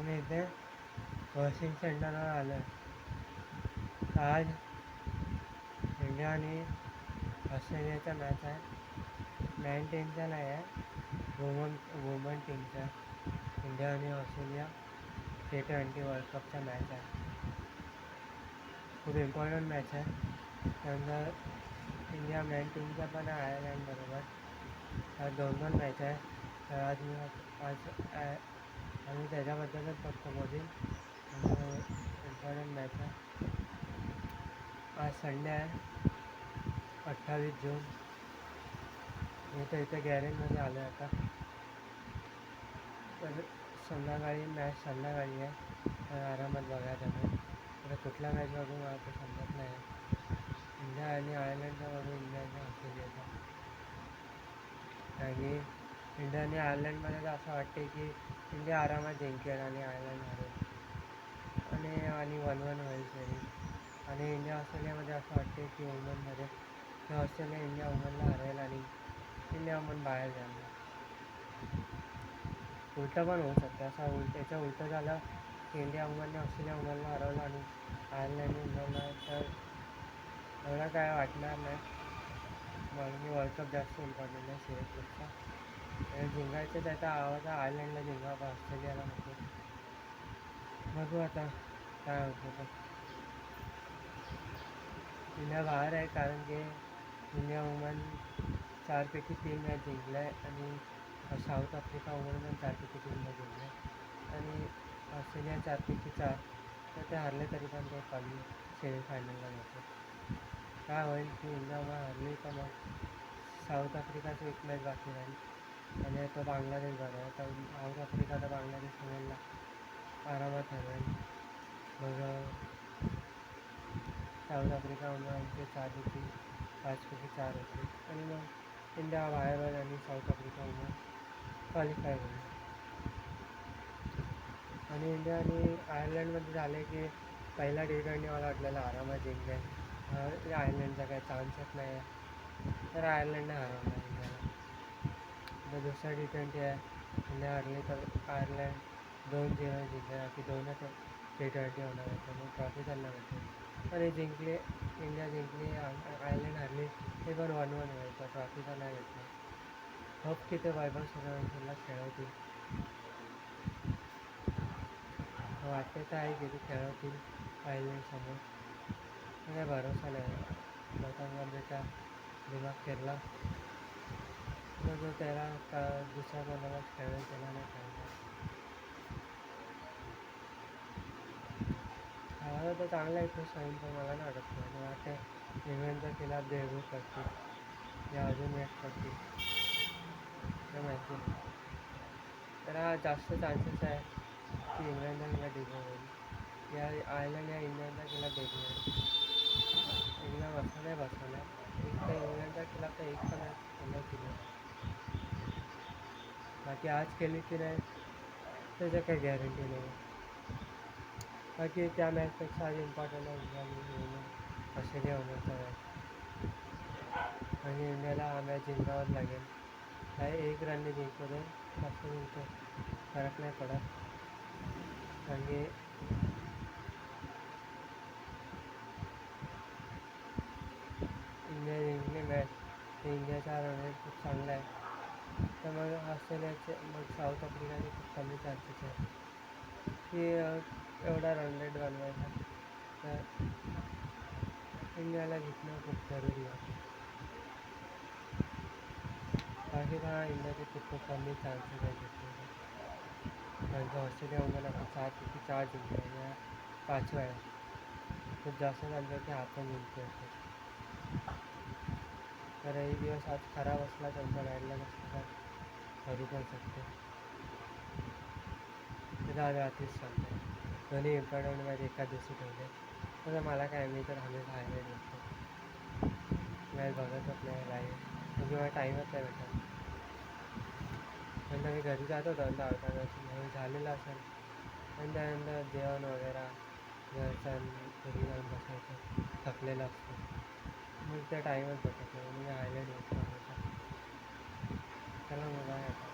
मी इथे वॉशिंग सेंटरवर आलो आहे. आज इंडिया आणि ऑस्ट्रेलियाचा मॅच आहे. मॅन टीमचा नाही आहे, वुमन टीमचा. इंडिया आणि ऑस्ट्रेलिया T20 वर्ल्ड कपचा मॅच आहे. खूप इम्पॉर्टंट मॅच आहे. त्यानंतर इंडिया मॅन टीमचा पण आहे आयर्लंडबरोबर. आज 2 मॅच आहे. तर आज आम्ही त्याच्याबद्दलच फक्त बोलीन. इम्पॉर्टंट मॅच आहे. आज संडे आहे, 28 जून. मी तर इथे गॅरेजमध्ये आलो आहे आता. तर संध्याकाळी मॅच संध्याकाळी आहे, तर आरामात बघायला मिळेल. तर कुठला मॅच बघू मला तर समजत नाही. इंडिया आणि आयर्लंडचा बघू, इंडिया आणि ऑस्ट्रेलियाचा. आणि इंडिया आणि आयर्लंडमध्ये तर असं वाटते की इंडिया आरामात जिंकेल आणि आयर्लंड हरेल आणि 1-1 होईल सिरीज. आणि इंडिया ऑस्ट्रेलियामध्ये असं वाटते की वुमनमध्ये की ऑस्ट्रेलिया इंडिया वुमनला हरेल आणि इंडिया वुमन बाहेर जाईल. उलटं पण होऊ शकतं. त्याचं उलटं झालं की इंडिया वुमनने ऑस्ट्रेलिया वुमनला हरवलं आणि आयर्लंडने इंडियाला, तर एवढं काय वाटणार नाही. म्हणून वर्ल्ड कप जास्त इम्पॉर्टंट आहे सिरीजपेक्षा. जिंकायचं त्याचा आवाज आयर्लंडला जिंकावं, ऑस्ट्रेलियाला नको. बघू आता काय होतं. तर इंडिया बाहेर आहे कारण की इंडिया वुमन 4पैकी 3 मॅच जिंकलं आहे आणि साऊथ आफ्रिका वुमन पण 4पैकी 3 मॅच जिंकलं आहे आणि ऑस्ट्रेलिया 4पैकी 4. तर ते हरले तरी पण ते सेमीफायनलला जातो. काय होईल की इंडिया वुमन हरली तर मग साऊथ आफ्रिकाची एक मॅच बाकी राहील आणि तो बांगलादेश बरं आहे. तर साऊथ आफ्रिका तर बांगलादेश वुमनला आरामात हरवेल. मग साऊथ आफ्रिका वुमनचे 4पैकी 5पैकी 4 होते आणि मग इंडिया बाहेर होईल आणि साऊथ आफ्रिका वुमन क्वालिफाय होईल. आणि इंडिया आणि आयर्लंडमध्ये झाले की पहिला T20 मला वाटलेला आरामात जिंकेल. आयर्लंडचा काही चान्सच नाही आहे, तर आयर्लंडने हरवलं इंडियाला. तर दुसरा T20 आहे, इंडिया हरली तर आयर्लंड 2-0 जिंकले. की 2च T20 होणार होतं, मग ट्रॉफी त्यांना भेटेल. पण जिंकले, इंडिया जिंकली, आयर्लंड हरली, ते पण 1-1 व्हायचं, ट्रॉफी तर नाही भेटणार. होप की ते वैभव सूर्यवंशीला खेळवतील. वाटते तर आहे की ते खेळवतील आयर्लंडसमोर. काय भरोसा नाही. गौतम गंभीरचा दिमाग फिरला तर जो त्याला दुसऱ्या कोणाला खेळवेल त्याला नाही खेळणार. खेळायला तर चांगला आहे खुश होईल, पण मला नाही वाटत. मला वाटते इंग्लंडच्या खिलाफ डेब्यू करतील या अजून मॅच करतील त्या माहिती. तर हा जास्त चान्सेस आहे की इंग्लंडच्या खिलाफ डेब्यू होईल. या आयर्लंड या इंग्लंडच्या खिलाफ डेब्यू होईल. इंग्लंड बसवलं आहे एक तर इंग्लंडच्या खिलाफ तर एक पण केलं केलं. बाकी आज केली की नाही त्याचं काही गॅरंटी नाही. बाकी त्या मॅचपेक्षा आज इम्पॉर्टंट आहे इंडिया आणि ऑस्ट्रेलिया वुमनचा मॅच. आणि इंडियाला हा मॅच जिंकावाच लागेल. काही 1 रनने जिंकू दे, जास्त जिंकतो फरक नाही पडत. आणि इंडिया जिंकली मॅच तर इंडियाचा रन रेट खूप चांगला आहे. तर मग ऑस्ट्रेलियाचे मग साऊथ आफ्रिकाचे खूप कमी चान्सेस आहे की एवढा रन रेट बनवायचा. तर इंडियाला जिंकणं खूप जरुरी आहे. बाकी का इंडियाचे खूप कमी चान्सेस आहे जिंकण्याचे. कारण की ऑस्ट्रेलिया वुमन 4पैकी 4 जिंकले या 5व्या आहे. खूप जास्त चान्सेस की आपण जिंकतो असेल. तर एक दिवस आज खराब असला त्यांचा बॅडलक असला तर करू पण शकतो. ते आज रात्रीच सांगतो. दोन्ही इम्पॉर्टंट मॅच एका दिवशी ठेवले. तसं मला काय, मी तर हमेशा हायलाईट बघतो, मॅच बघतच नाही लाईव्ह, म्हणजे मला टाईमच नाही भेटत. नंतर मी घरी जातो दोनदा अर्धा तास झालेलं असेल आणि त्यानंतर जेवण वगैरे घरचं घरी जाऊन बसायचं, थकलेलं असतं, मग त्या टाईमच भेटत नाही. मी हायलाईट बघतो हमेशा. चला मग बाय आता.